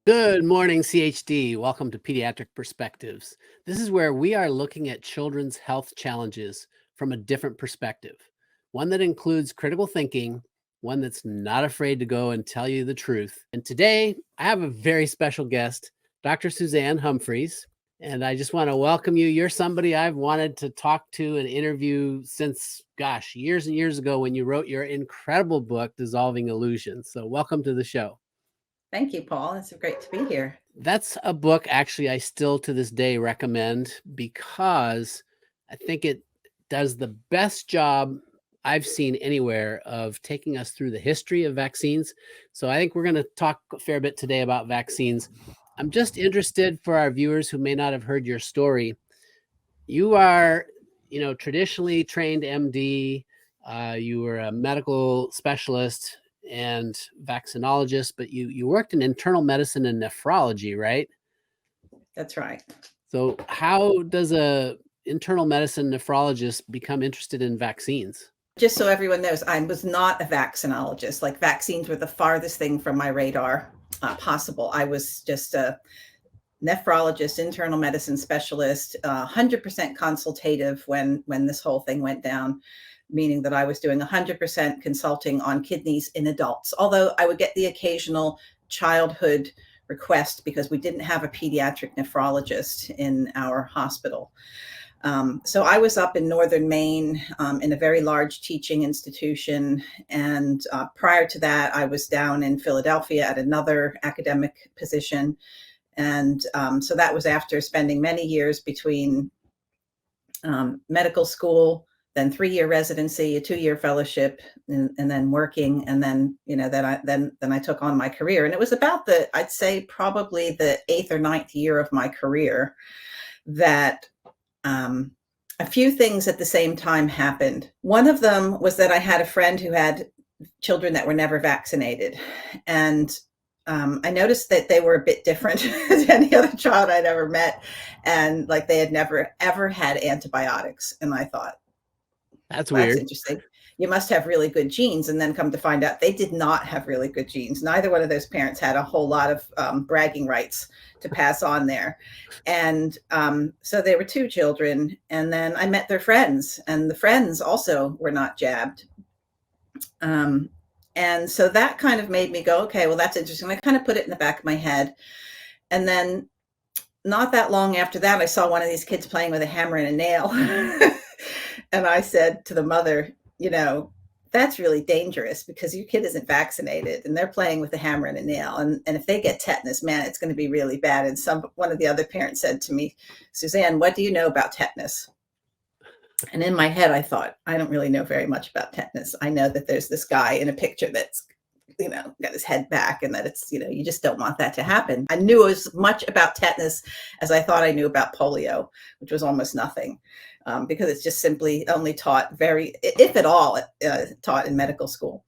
Good morning, CHD. Welcome to Pediatric Perspectives. This is where we are looking at children's health challenges from a different perspective, one that includes critical thinking, one that's not afraid to go and tell you the truth. And today, I have a very special guest, Dr. Suzanne Humphreys. And I just want to welcome you. You're somebody I've wanted to talk to and interview since, gosh, years and years ago when you wrote your incredible book, Dissolving Illusions. So, welcome to the show. Thank you, Paul. It's great to be here. That's a book actually I still to this day recommend because I think it does the best job I've seen anywhere of taking us through the history of vaccines. So I think we're going to talk a fair bit today about vaccines. I'm just interested for our viewers who may not have heard your story. You are, traditionally trained MD. You were a medical specialist and vaccinologist, but you worked in internal medicine and nephrology, right? That's right. So how does a internal medicine nephrologist become interested in vaccines? Just so everyone knows, I was not a vaccinologist. Like vaccines were the farthest thing from my radar possible. I was just a nephrologist, internal medicine specialist, 100% consultative when this whole thing went down, meaning that I was doing 100% consulting on kidneys in adults, although I would get the occasional childhood request because we didn't have a pediatric nephrologist in our hospital. So I was up in northern Maine in a very large teaching institution. And prior to that, I was down in Philadelphia at another academic position. And so that was after spending many years between medical school, then 3-year residency, a 2-year fellowship, and then working. And then, then I took on my career. And it was about I'd say probably the 8th or 9th year of my career that a few things at the same time happened. One of them was that I had a friend who had children that were never vaccinated. And I noticed that they were a bit different than any other child I'd ever met. And like they had never, ever had antibiotics. And I thought, That's well, weird. that's interesting. You must have really good genes. And then come to find out they did not have really good genes. Neither one of those parents had a whole lot of bragging rights to pass on there. And so there were 2 children. And then I met their friends, and the friends also were not jabbed. And so that kind of made me go, okay, well, that's interesting. I kind of put it in the back of my head. And then not that long after that, I saw one of these kids playing with a hammer and a nail. And I said to the mother, that's really dangerous because your kid isn't vaccinated and they're playing with a hammer and a nail. And if they get tetanus, man, it's going to be really bad. And one of the other parents said to me, Suzanne, what do you know about tetanus? And in my head, I thought, I don't really know very much about tetanus. I know that there's this guy in a picture that's, got his head back, and that it's, you just don't want that to happen. I knew as much about tetanus as I thought I knew about polio, which was almost nothing, because it's just simply only taught if at all, taught in medical school.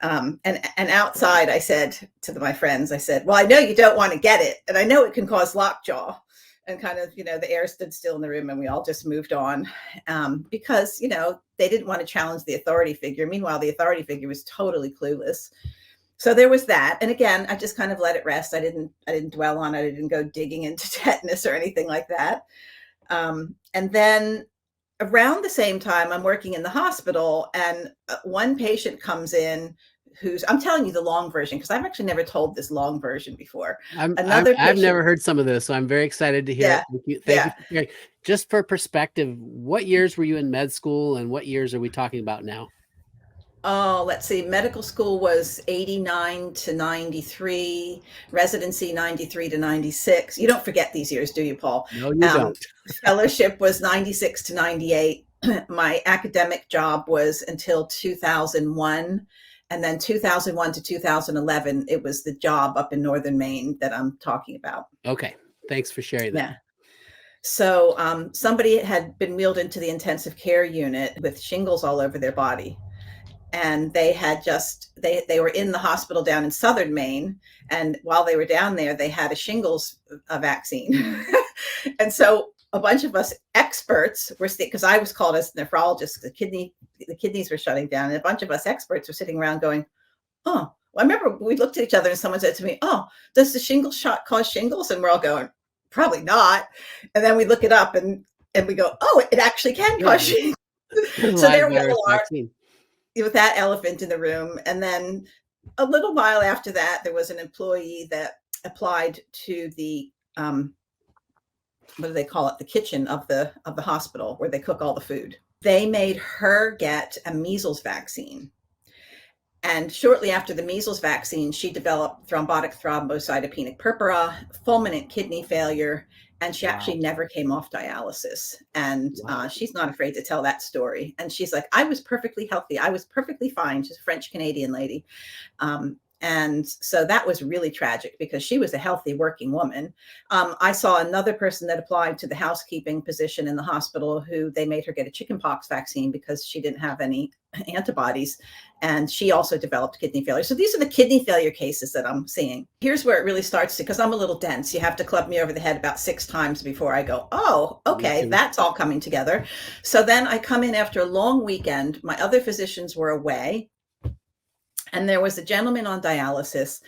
And outside, I said to my friends, I said, well, I know you don't want to get it, and I know it can cause lockjaw. And kind of, the air stood still in the room and we all just moved on because, they didn't want to challenge the authority figure. Meanwhile, the authority figure was totally clueless. So there was that. And again, I just kind of let it rest. I didn't dwell on it. I didn't go digging into tetanus or anything like that. And then around the same time, I'm working in the hospital, and one patient comes in I'm telling you the long version because I've actually never told this long version before. I've never heard some of this, so I'm very excited to hear it. Thank you for sharing. Just for perspective, what years were you in med school and what years are we talking about now? Oh, let's see. Medical school was 89 to 93, residency 93 to 96. You don't forget these years, do you, Paul? No, you don't. Fellowship was 96 to 98. My academic job was until 2001. And then 2001 to 2011, it was the job up in northern Maine that I'm talking about. Okay. Thanks for sharing that. Yeah. So somebody had been wheeled into the intensive care unit with shingles all over their body. And they had they were in the hospital down in southern Maine. And while they were down there, they had a shingles vaccine. And so a bunch of us experts were, because I was called as a nephrologist, the kidneys were shutting down. And a bunch of us experts were sitting around going, oh, Well, I remember we looked at each other and someone said to me, "Oh, does the shingle shot cause shingles?" And we're all going, "Probably not." And then we look it up and we go, "Oh, it actually can cause Yeah, shingles." So live there we virus all are vaccine. with that elephant in the room. And then a little while after that, there was an employee that applied to the what do they call it? The kitchen of the hospital where they cook all the food. They made her get a measles vaccine. And shortly after the measles vaccine, she developed thrombotic thrombocytopenic purpura, fulminant kidney failure, and she actually Wow. never came off dialysis. And Wow. she's not afraid to tell that story. And she's like, I was perfectly healthy. I was perfectly fine. She's a French Canadian lady. And so that was really tragic because she was a healthy working woman. I saw another person that applied to the housekeeping position in the hospital who they made her get a chickenpox vaccine because she didn't have any antibodies. And she also developed kidney failure. So these are the kidney failure cases that I'm seeing. Here's where it really starts to, because I'm a little dense. You have to club me over the head about 6 times before I go, oh, Me okay, too. that's all coming together. So then I come in after a long weekend. My other physicians were away. And there was a gentleman on dialysis,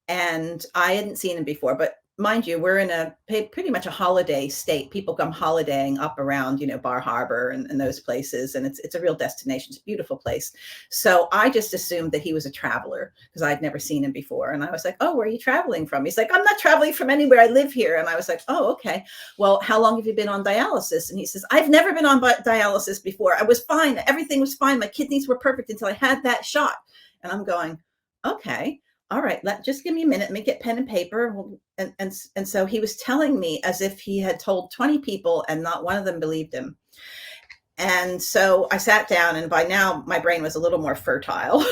and I hadn't seen him before. But mind you, we're in a pretty much a holiday state. People come holidaying up around, Bar Harbor and those places, and it's a real destination. It's a beautiful place. So I just assumed that he was a traveler because I'd never seen him before. And I was like, "Oh, where are you traveling from?" He's like, "I'm not traveling from anywhere. I live here." And I was like, "Oh, okay. Well, how long have you been on dialysis?" And he says, "I've never been on dialysis before. I was fine. Everything was fine. My kidneys were perfect until I had that shot." And I'm going, okay, all right, just give me a minute. Let me get pen and paper. And so he was telling me as if he had told 20 people and not one of them believed him. And so I sat down, and by now my brain was a little more fertile.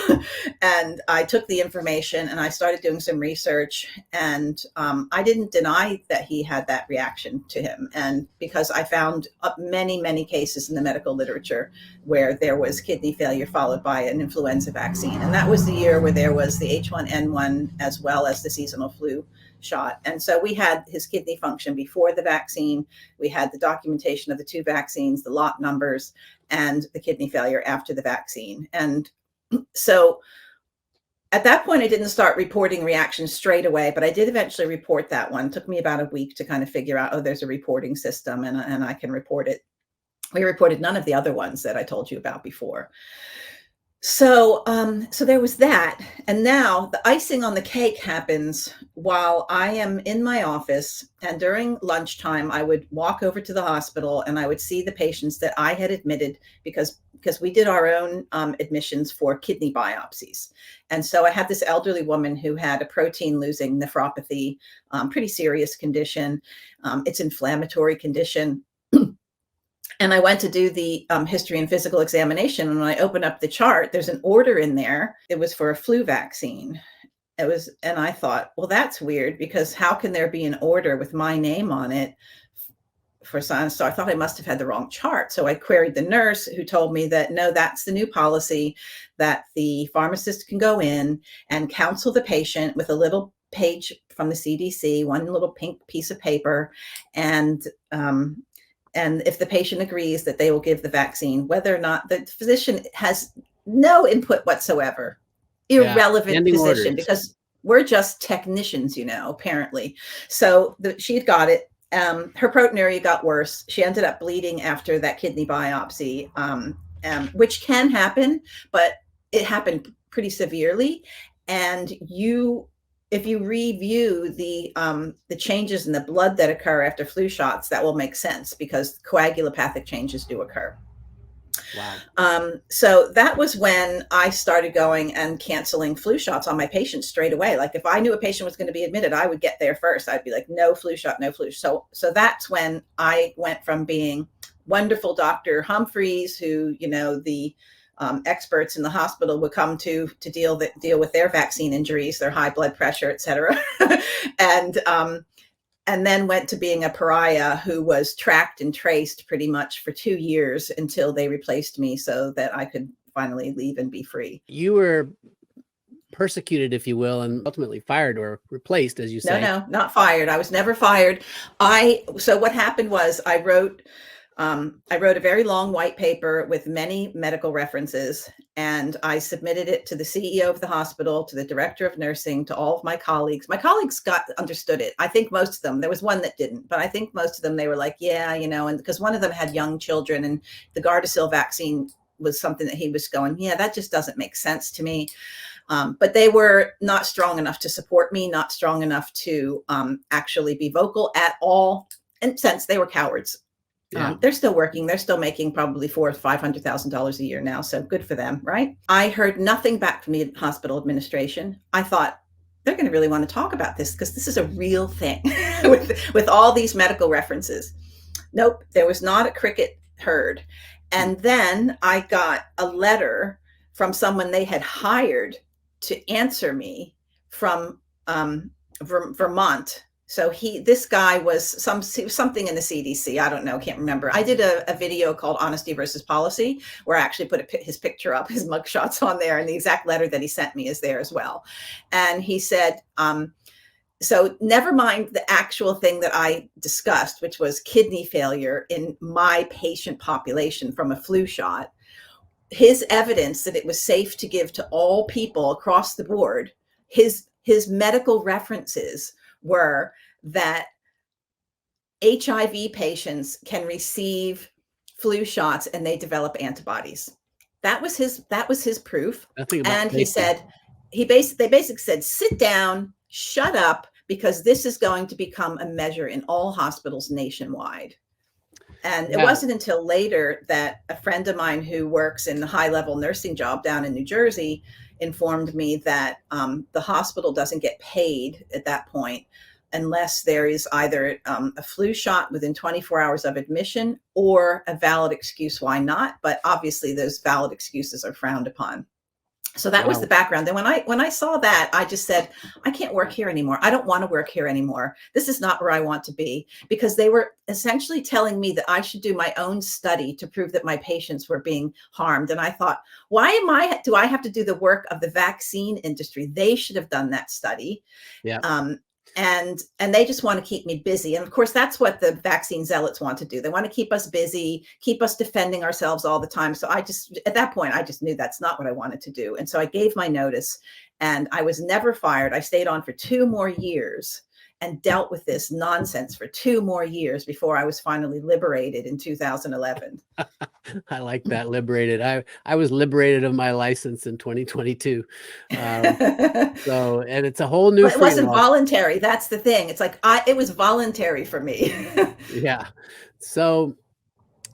And I took the information and I started doing some research. And I didn't deny that he had that reaction to him. And because I found many, many cases in the medical literature where there was kidney failure followed by an influenza vaccine. And that was the year where there was the H1N1 as well as the seasonal flu shot. And so we had his kidney function before the vaccine. We had the documentation of the 2 vaccines, the lot numbers, and the kidney failure after the vaccine. And so at that point, I didn't start reporting reactions straight away, but I did eventually report that one. It took me about a week to kind of figure out, oh, there's a reporting system and I can report it. We reported none of the other ones that I told you about before. So there was that. And now the icing on the cake happens while I am in my office. And during lunchtime, I would walk over to the hospital and I would see the patients that I had admitted because we did our own admissions for kidney biopsies. And so I had this elderly woman who had a protein losing nephropathy, pretty serious condition. It's inflammatory condition. And I went to do the history and physical examination. And when I opened up the chart, there's an order in there. It was for a flu vaccine. And I thought, well, that's weird because how can there be an order with my name on it for science? So I thought I must have had the wrong chart. So I queried the nurse who told me that, no, that's the new policy, that the pharmacist can go in and counsel the patient with a little page from the CDC, one little pink piece of paper, and if the patient agrees that they will give the vaccine, whether or not the physician has no input whatsoever, Yeah, irrelevant standing position, orders. because we're just technicians, apparently. So she had got it. Her proteinuria got worse. She ended up bleeding after that kidney biopsy, which can happen, but it happened pretty severely. And if you review the changes in the blood that occur after flu shots, that will make sense because coagulopathic changes do occur. Wow. So that was when I started going and canceling flu shots on my patients straight away. Like if I knew a patient was going to be admitted, I would get there first. I'd be like, no flu shot, no flu. So that's when I went from being wonderful Dr. Humphreys, who, the experts in the hospital would come to deal with their vaccine injuries, their high blood pressure, et cetera. And then went to being a pariah who was tracked and traced pretty much for 2 years until they replaced me so that I could finally leave and be free. You were persecuted, if you will, and ultimately fired or replaced, as you say. No, not fired. I was never fired. So what happened was I wrote a very long white paper with many medical references, and I submitted it to the CEO of the hospital, to the director of nursing, to all of my colleagues. My colleagues understood it. I think most of them. There was one that didn't, but I think most of them, they were like, yeah, and because one of them had young children, and the Gardasil vaccine was something that he was going, yeah, that just doesn't make sense to me. But they were not strong enough to support me, not strong enough to actually be vocal at all. And since they were cowards, Yeah. they're still working. They're still making probably $400,000 or $500,000 a year now. So good for them, right? I heard nothing back from the hospital administration. I thought they're going to really want to talk about this because this is a real thing with all these medical references. Nope, there was not a cricket heard. And then I got a letter from someone they had hired to answer me from Vermont. So this guy was something in the CDC. I don't know. Can't remember. I did a video called Honesty versus Policy, where I actually put his picture up, his mugshots on there, and the exact letter that he sent me is there as well. And he said, so never mind the actual thing that I discussed, which was kidney failure in my patient population from a flu shot. His evidence that it was safe to give to all people across the board, his medical references were that HIV patients can receive flu shots and they develop antibodies. That was his proof. Nothing about And safety. he said, they basically said, sit down, shut up, because this is going to become a measure in all hospitals nationwide. And it wasn't until later that a friend of mine who works in the high-level nursing job down in New Jersey informed me that the hospital doesn't get paid at that point unless there is either a flu shot within 24 hours of admission or a valid excuse why not. But obviously those valid excuses are frowned upon. So that was the background. Then when I saw that, I just said, I can't work here anymore. I don't want to work here anymore. This is not where I want to be, because they were essentially telling me that I should do my own study to prove that my patients were being harmed. And I thought, why do I have to do the work of the vaccine industry? They should have done that study. Yeah. And they just want to keep me busy. And of course, that's what the vaccine zealots want to do. They want to keep us busy, keep us defending ourselves all the time. So at that point, I just knew that's not what I wanted to do. And so I gave my notice, and I was never fired. I stayed on for 2 more years and dealt with this nonsense for 2 more years before I was finally liberated in 2011. I like that, liberated. I was liberated of my license in 2022. So, and it's a whole new But it wasn't freedom. voluntary. That's the thing. It's like, it was voluntary for me. Yeah. So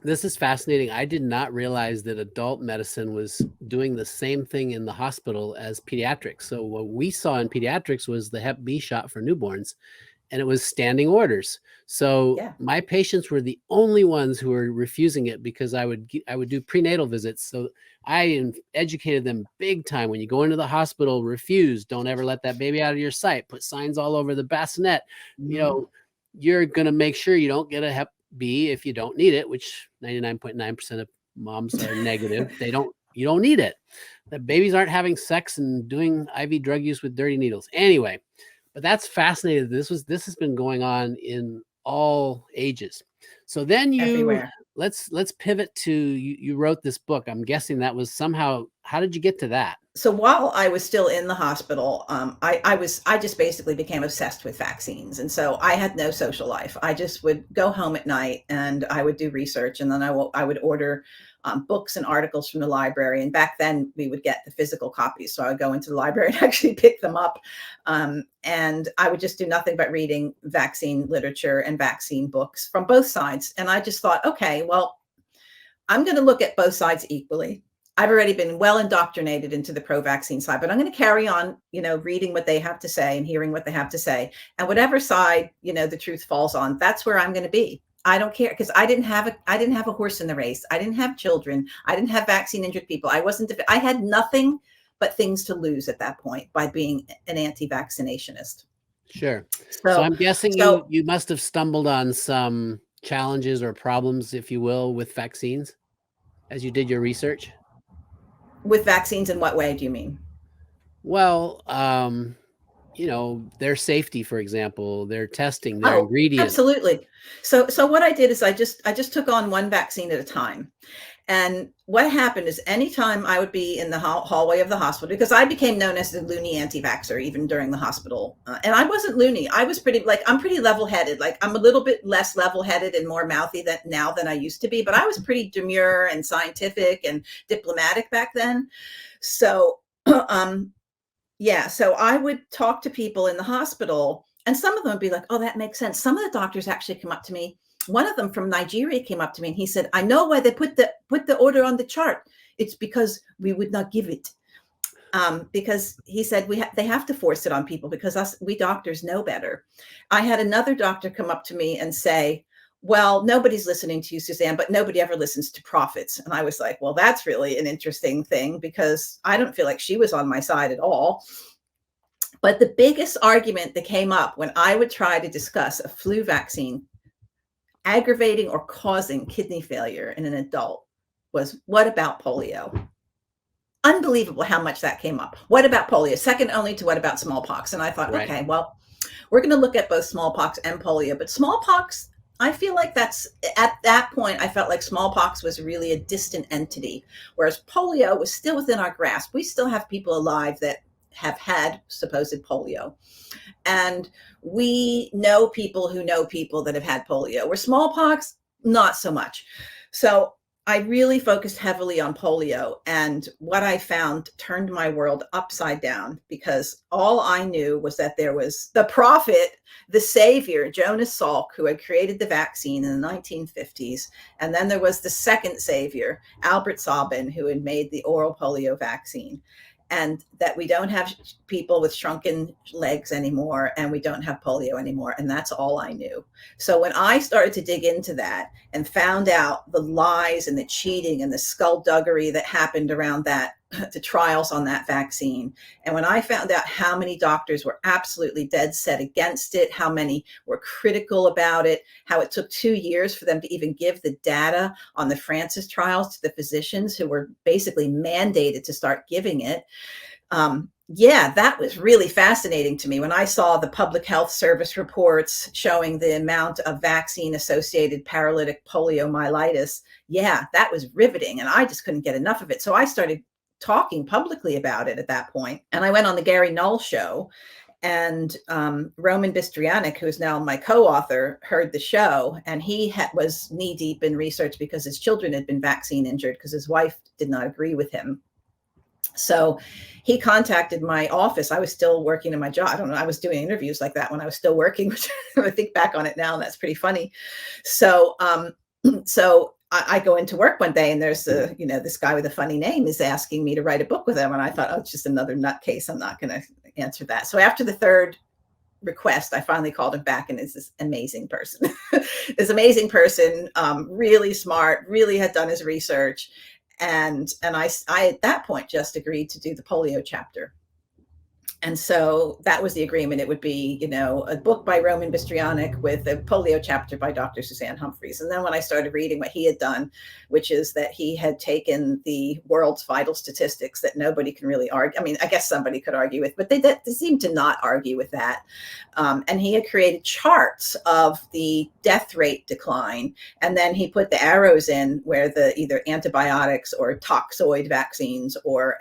this is fascinating. I did not realize that adult medicine was doing the same thing in the hospital as pediatrics. So what we saw in pediatrics was the Hep B shot for newborns, and it was standing orders. So my patients were the only ones who were refusing it, because I would do prenatal visits. So I educated them big time. When you go into the hospital, refuse. Don't ever let that baby out of your sight. Put signs all over the bassinet. Mm-hmm. You're going to make sure you don't get a Hep B if you don't need it, which 99.9% of moms are negative. You don't need it. The babies aren't having sex and doing IV drug use with dirty needles. Anyway, but that's fascinating. This has been going on in all ages. So then everywhere. Let's pivot to you wrote this book. I'm guessing that was somehow, how did you get to that? So while I was still in the hospital, I just basically became obsessed with vaccines. And so I had no social life. I just would go home at night and I would do research, and then I would order books and articles from the library. And back then we would get the physical copies. So I would go into the library and actually pick them up. And I would just do nothing but reading vaccine literature and vaccine books from both sides. And I just thought, okay, well, I'm going to look at both sides equally. I've already been well indoctrinated into the pro-vaccine side, but I'm going to carry on, reading what they have to say and hearing what they have to say. And whatever side, the truth falls on, that's where I'm going to be. I don't care, because I didn't have a horse in the race. I didn't have children. I didn't have vaccine injured people. I had nothing but things to lose at that point by being an anti-vaccinationist. Sure. So I'm guessing you must have stumbled on some challenges or problems, if you will, with vaccines as you did your research. With vaccines, in what way do you mean? Well, their safety, for example, their testing, their ingredients. Absolutely. So what I did is I just took on one vaccine at a time. And what happened is anytime I would be in the hallway of the hospital, because I became known as the loony anti-vaxxer even during the hospital. And I wasn't loony. I was pretty, like, I'm pretty level-headed. Like, I'm a little bit less level-headed and more mouthy than I used to be, but I was pretty demure and scientific and diplomatic back then. So, yeah, so I would talk to people in the hospital, and some of them would be like, "Oh, that makes sense." Some of the doctors actually come up to me. One of them from Nigeria came up to me and he said, "I know why they put the order on the chart. It's because we would not give it." Because he said they have to force it on people because we doctors know better. I had another doctor come up to me and say, "Well, nobody's listening to you, Suzanne, but nobody ever listens to prophets." And I was like, "Well, that's really an interesting thing because I don't feel like she was on my side at all." But the biggest argument that came up when I would try to discuss a flu vaccine aggravating or causing kidney failure in an adult was, what about polio? Unbelievable how much that came up. What about polio? Second only to what about smallpox? And I thought, Right. okay, well, we're going to look at both smallpox and polio, but smallpox, I feel like that's at that point, I felt like smallpox was really a distant entity, whereas polio was still within our grasp. We still have people alive that have had supposed polio. And we know people who know people that have had polio, where smallpox, not so much. So I really focused heavily on polio. And what I found turned my world upside down because all I knew was that there was the prophet, the savior, Jonas Salk, who had created the vaccine in the 1950s. And then there was the second savior, Albert Sabin, who had made the oral polio vaccine. And that we don't have people with shrunken legs anymore, and we don't have polio anymore. And that's all I knew. So when I started to dig into that and found out the lies and the cheating and the skullduggery that happened around that, the trials on that vaccine, and when I found out how many doctors were absolutely dead set against it, how many were critical about it, how it took 2 years for them to even give the data on the Francis trials to the physicians who were basically mandated to start giving it. Yeah, that was really fascinating to me when I saw the public health service reports showing the amount of vaccine associated paralytic poliomyelitis. Yeah, that was riveting. And I just couldn't get enough of it. So I started talking publicly about it at that point. And I went on the Gary Null show, and Roman Bistrianic, who is now my co-author, heard the show, and he was knee deep in research because his children had been vaccine injured because his wife did not agree with him. So he contacted my office. I was still working in my job. I don't know. I was doing interviews like that when I was still working, which I think back on it now, and that's pretty funny. So, I go into work one day and there's this guy with a funny name is asking me to write a book with him. And I thought, oh, it's just another nutcase. I'm not going to answer that. So after the third request, I finally called him back, and it's this amazing person, really smart, really had done his research. And I at that point just agreed to do the polio chapter. And so that was the agreement. It would be, a book by Roman Bistrianic with a polio chapter by Dr. Suzanne Humphries. And then when I started reading what he had done, which is that he had taken the world's vital statistics that nobody can really argue. I mean, I guess somebody could argue with, but they seem to not argue with that. And he had created charts of the death rate decline. And then he put the arrows in where the either antibiotics or toxoid vaccines or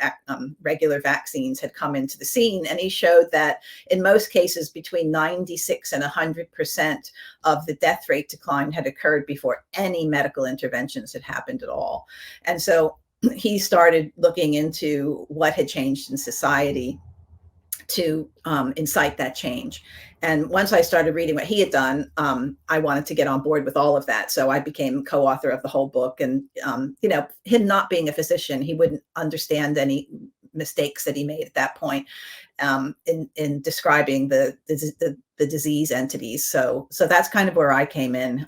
regular vaccines had come into the scene. And he showed that in most cases, between 96 and 100% of the death rate decline had occurred before any medical interventions had happened at all. And so he started looking into what had changed in society to incite that change. And once I started reading what he had done, I wanted to get on board with all of that. So I became co-author of the whole book. And, him not being a physician, he wouldn't understand any mistakes that he made at that point in describing the disease entities. So that's kind of where I came in.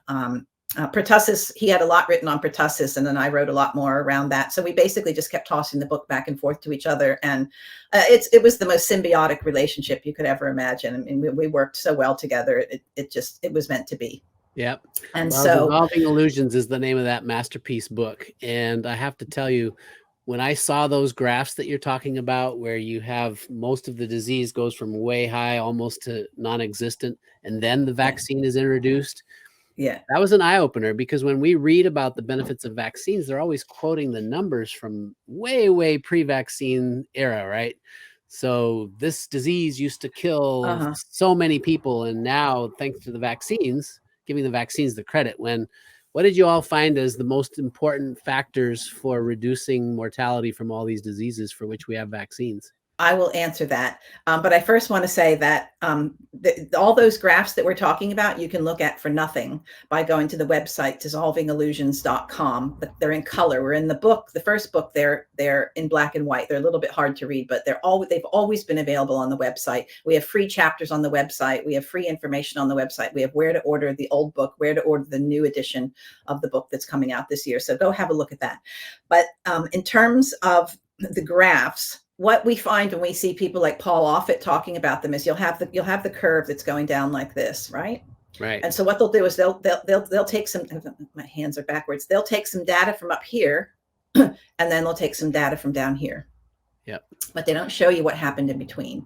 Pertussis, he had a lot written on pertussis, and then I wrote a lot more around that. So we basically just kept tossing the book back and forth to each other. And it was the most symbiotic relationship you could ever imagine. I mean, we worked so well together. It was meant to be. Yep. And well, so Dissolving Illusions is the name of that masterpiece book. And I have to tell you, when I saw those graphs that you're talking about, where you have most of the disease goes from way high almost to non-existent, and then the vaccine is introduced, Yeah. That was an eye opener, because when we read about the benefits of vaccines, they're always quoting the numbers from way, way pre-vaccine era, right? So this disease used to kill Uh-huh. so many people, and now, thanks to the vaccines, giving the vaccines the credit. When, what did you all find as the most important factors for reducing mortality from all these diseases for which we have vaccines? I will answer that. But I first want to say that all those graphs that we're talking about, you can look at for nothing by going to the website dissolvingillusions.com. But they're in color. We're in the book, the first book. They're in black and white. They're a little bit hard to read, but they've always been available on the website. We have free chapters on the website. We have free information on the website. We have where to order the old book, where to order the new edition of the book that's coming out this year. So go have a look at that. But in terms of the graphs, what we find when we see people like Paul Offit talking about them is you'll have the curve that's going down like this, right? Right. And so what they'll do is they'll take some, my hands are backwards. They'll take some data from up here, and then they'll take some data from down here. Yep. But they don't show you what happened in between.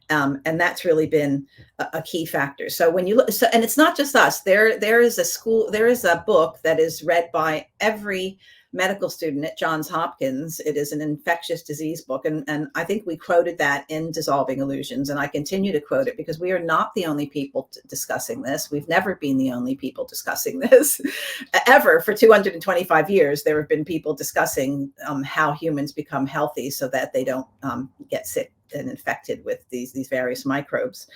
And that's really been a key factor. So when you look, and it's not just us. There is a book that is read by every medical student at Johns Hopkins. It is an infectious disease book. And I think we quoted that in Dissolving Illusions. And I continue to quote it because we are not the only people discussing this. We've never been the only people discussing this ever. For 225 years, there have been people discussing how humans become healthy so that they don't get sick and infected with these various microbes.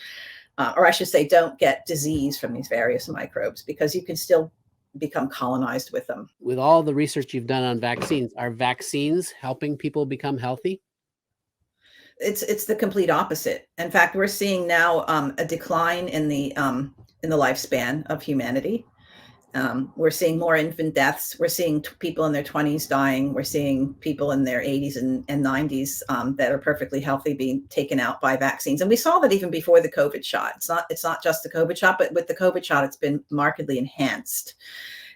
Or I should say, don't get disease from these various microbes, because you can still become colonized with them. With all the research you've done on vaccines, are vaccines helping people become healthy? It's the complete opposite. In fact, we're seeing now a decline in the lifespan of humanity. We're seeing more infant deaths. We're seeing people in their 20s dying. We're seeing people in their 80s and 90s that are perfectly healthy being taken out by vaccines. And we saw that even before the COVID shot. It's not just the COVID shot, but with the COVID shot, it's been markedly enhanced.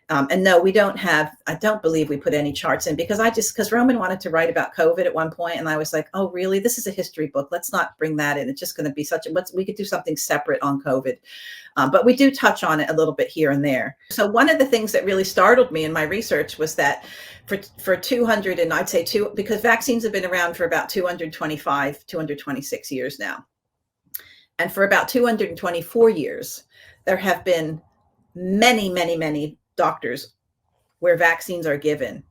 And no, I don't believe we put any charts in, because Roman wanted to write about COVID at one point. And I was like, oh, really? This is a history book. Let's not bring that in. It's just going to be we could do something separate on COVID. But we do touch on it a little bit here and there. So one of the things that really startled me in my research was that for 200, and I'd say because vaccines have been around for about 225, 226 years now. And for about 224 years, there have been many, many, many doctors where vaccines are given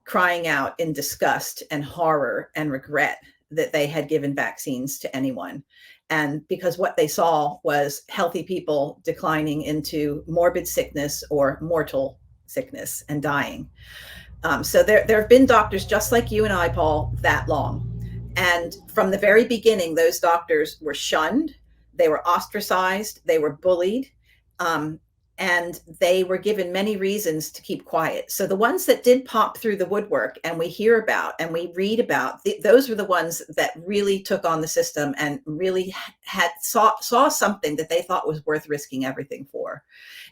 crying out in disgust and horror and regret that they had given vaccines to anyone. And because what they saw was healthy people declining into morbid sickness or mortal sickness and dying. So there have been doctors just like you and I, Paul, that long. And from the very beginning, those doctors were shunned, they were ostracized, they were bullied. And they were given many reasons to keep quiet. So the ones that did pop through the woodwork and we hear about and we read about, those were the ones that really took on the system and really saw something that they thought was worth risking everything for.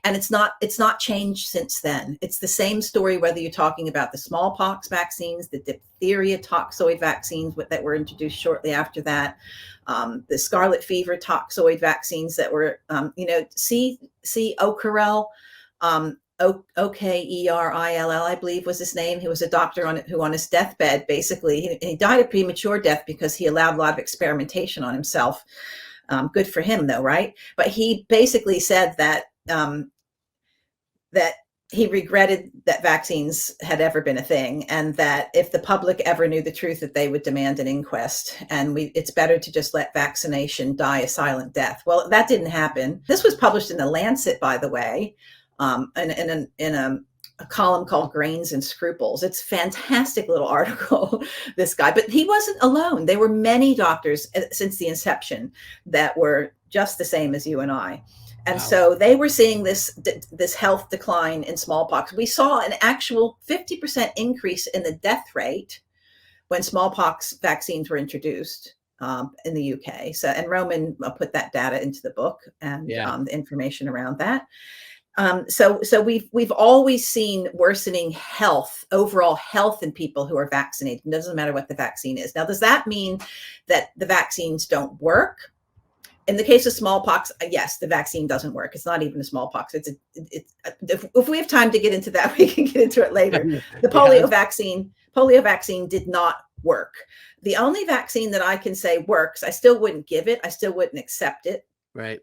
And it's not changed since then. It's the same story, whether you're talking about the smallpox vaccines, the diphtheria toxoid vaccines that were introduced shortly after that, the scarlet fever toxoid vaccines that were, C. Okerell, Okeril, I believe was his name. He was a doctor who on his deathbed, basically, he died a premature death because he allowed a lot of experimentation on himself. Good for him, though, right? But he basically said that that he regretted that vaccines had ever been a thing, and that if the public ever knew the truth, that they would demand an inquest, and it's better to just let vaccination die a silent death. Well, that didn't happen. This was published in the Lancet, by the way, in a column called Grains and Scruples. It's a fantastic little article, this guy. But he wasn't alone. There were many doctors since the inception that were just the same as you and I. And wow. So they were seeing this health decline in smallpox. We saw an actual 50% increase in the death rate when smallpox vaccines were introduced in the UK. So, and Roman put that data into the book and the information around that. So we've always seen worsening health, overall health in people who are vaccinated. It doesn't matter what the vaccine is. Now, does that mean that the vaccines don't work? In the case of smallpox, yes, the vaccine doesn't work. It's not even a smallpox. If we have time to get into that, we can get into it later. The Yeah, polio vaccine did not work. The only vaccine that I can say works, I still wouldn't give it. I still wouldn't accept it. right.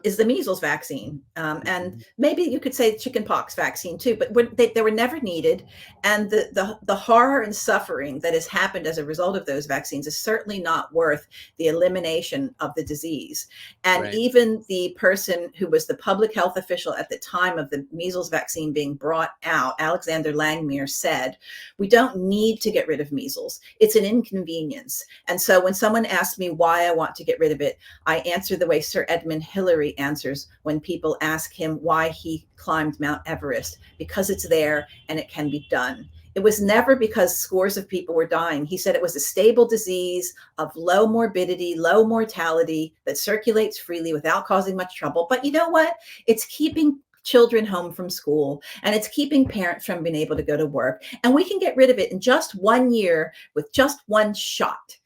Is the measles vaccine. And Mhm. maybe you could say chickenpox vaccine too, but they were never needed. And the horror and suffering that has happened as a result of those vaccines is certainly not worth the elimination of the disease. And Right. even the person who was the public health official at the time of the measles vaccine being brought out, Alexander Langmuir, said, we don't need to get rid of measles. It's an inconvenience. And so when someone asks me why I want to get rid of it, I answer the way Sir Edmund Hillary answers when people ask him why he climbed Mount Everest, because it's there and it can be done. It was never because scores of people were dying. He said it was a stable disease of low morbidity, low mortality that circulates freely without causing much trouble. But you know what? It's keeping children home from school, and it's keeping parents from being able to go to work. And we can get rid of it in just 1 year with just one shot.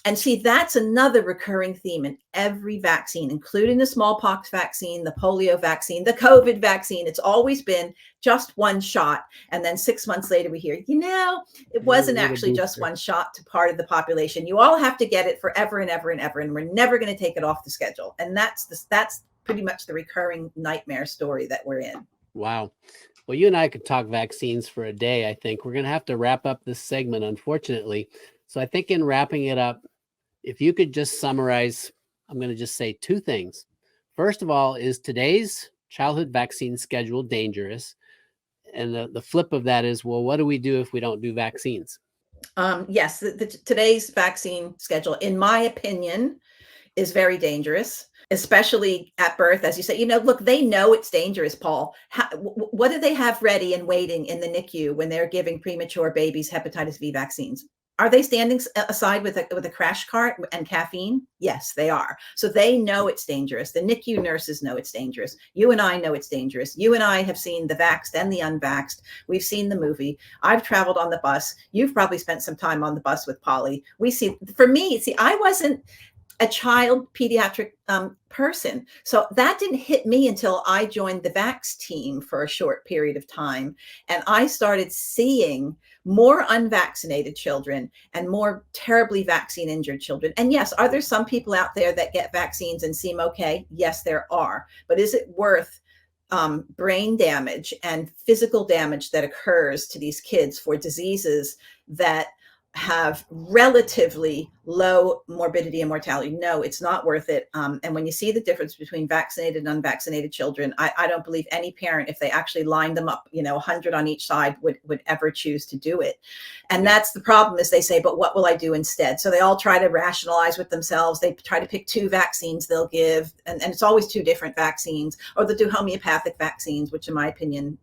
And see, that's another recurring theme in every vaccine, including the smallpox vaccine, the polio vaccine, the COVID vaccine. It's always been just one shot. And then 6 months later, we hear, it Yeah, we wasn't need a actually just booster. one shot to part of the population. You all have to get it forever and ever and ever. And we're never going to take it off the schedule. And that's pretty much the recurring nightmare story that we're in. Wow. Well, you and I could talk vaccines for a day. I think we're going to have to wrap up this segment, unfortunately. So I think in wrapping it up, if you could just summarize, I'm going to just say two things. First of all, is today's childhood vaccine schedule dangerous? And the flip of that is, well, what do we do if we don't do vaccines? Yes, today's vaccine schedule, in my opinion, is very dangerous, especially at birth. As you say, look, they know it's dangerous, Paul. What do they have ready and waiting in the NICU when they're giving premature babies hepatitis B vaccines? Are they standing aside with a crash cart and caffeine? Yes, they are. So they know it's dangerous. The NICU nurses know it's dangerous. You and I know it's dangerous. You and I have seen the vaxxed and the unvaxxed. We've seen the movie. I've traveled on the bus. You've probably spent some time on the bus with Polly. For me, I wasn't a child pediatric person. So that didn't hit me until I joined the VAX team for a short period of time. And I started seeing more unvaccinated children and more terribly vaccine injured children. And yes, are there some people out there that get vaccines and seem okay? Yes, there are. But is it worth brain damage and physical damage that occurs to these kids for diseases that have relatively low morbidity and mortality? No, it's not worth it. And when you see the difference between vaccinated and unvaccinated children, I don't believe any parent, if they actually lined them up, 100 on each side, would ever choose to do it. And Yeah. that's the problem, is they say, but what will I do instead? So they all try to rationalize with themselves. They try to pick two vaccines they'll give, and it's always two different vaccines, or they'll do homeopathic vaccines, which in my opinion,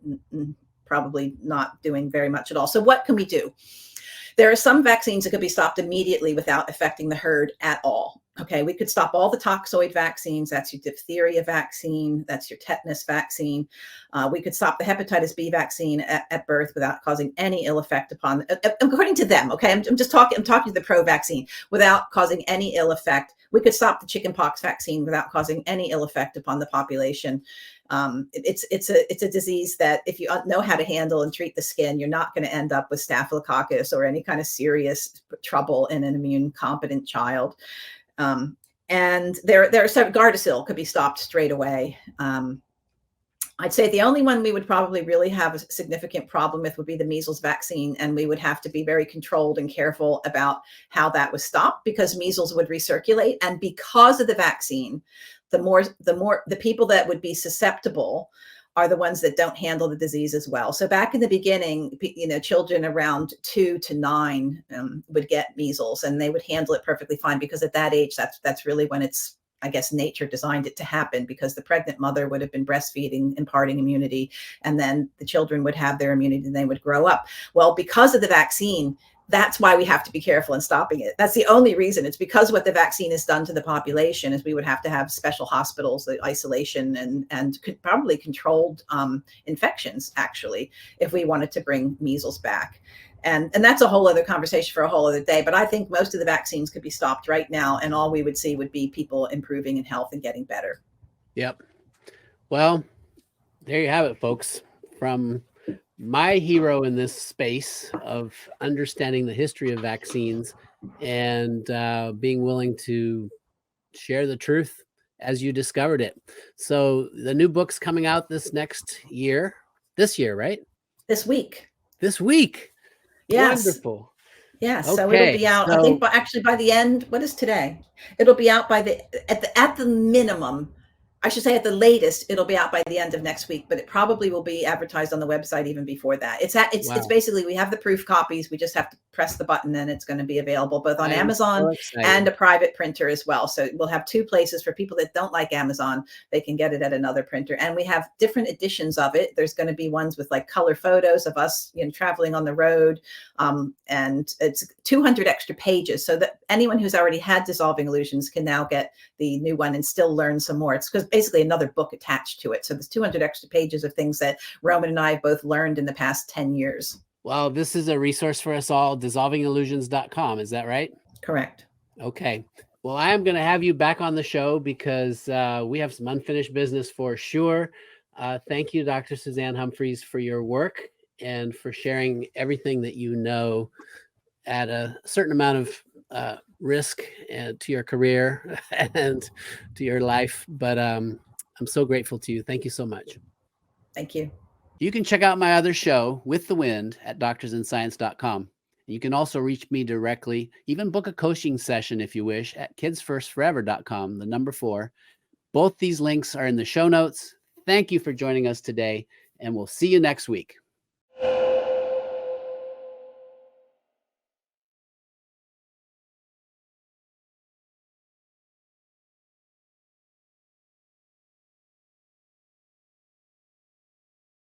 probably not doing very much at all. So what can we do? There are some vaccines that could be stopped immediately without affecting the herd at all. Okay, we could stop all the toxoid vaccines. That's your diphtheria vaccine. That's your tetanus vaccine. We could stop the hepatitis B vaccine at birth without causing any ill effect upon, according to them. Okay, I'm talking to the pro vaccine, without causing any ill effect. We could stop the chickenpox vaccine without causing any ill effect upon the population. It's a disease that, if you know how to handle and treat the skin, you're not going to end up with staphylococcus or any kind of serious trouble in an immune competent child. And there are some, Gardasil could be stopped straight away. I'd say the only one we would probably really have a significant problem with would be the measles vaccine. And we would have to be very controlled and careful about how that was stopped, because measles would recirculate. And because of the vaccine, the people that would be susceptible are the ones that don't handle the disease as well. So back in the beginning, children around 2 to 9 would get measles, and they would handle it perfectly fine, because at that age, that's really when it's, I guess, nature designed it to happen, because the pregnant mother would have been breastfeeding, imparting immunity, and then the children would have their immunity and they would grow up. Well, because of the vaccine, that's why we have to be careful in stopping it. That's the only reason. It's because what the vaccine has done to the population is we would have to have special hospitals, isolation, and probably controlled infections, actually, if we wanted to bring measles back. And that's a whole other conversation for a whole other day. But I think most of the vaccines could be stopped right now, and all we would see would be people improving in health and getting better. Yep. Well, there you have it, folks. From my hero in this space of understanding the history of vaccines and being willing to share the truth as you discovered it. So the new book's coming out this year, right? This week. This week. Yes. Wonderful. Yes, so it'll Okay. be out, I think, So, actually by the end. What is today? It'll be out by at the minimum. I should say at the latest, it'll be out by the end of next week, but it probably will be advertised on the website even before that. It's wow, basically, we have the proof copies. We just have to press the button and it's going to be available both on I am Amazon so and excited. a private printer as well. So we'll have two places for people that don't like Amazon. They can get it at another printer. And we have different editions of it. There's going to be ones with like color photos of us, traveling on the road. And it's 200 extra pages, so that anyone who's already had dissolving illusions can now get the new one and still learn some more. It's because basically another book attached to it. So there's 200 extra pages of things that Roman and I have both learned in the past 10 years. Well, this is a resource for us all, dissolvingillusions.com. Is that right? Correct. Okay. Well, I am going to have you back on the show because we have some unfinished business for sure. Thank you, Dr. Suzanne Humphries, for your work and for sharing everything that you know at a certain amount of risk to your career and to your life. But I'm so grateful to you. Thank you so much. Thank you. You can check out my other show, With the Wind, at doctorsinscience.com. You can also reach me directly, even book a coaching session if you wish, at kidsfirstforever.com, the number 4. Both these links are in the show notes. Thank you for joining us today, and we'll see you next week.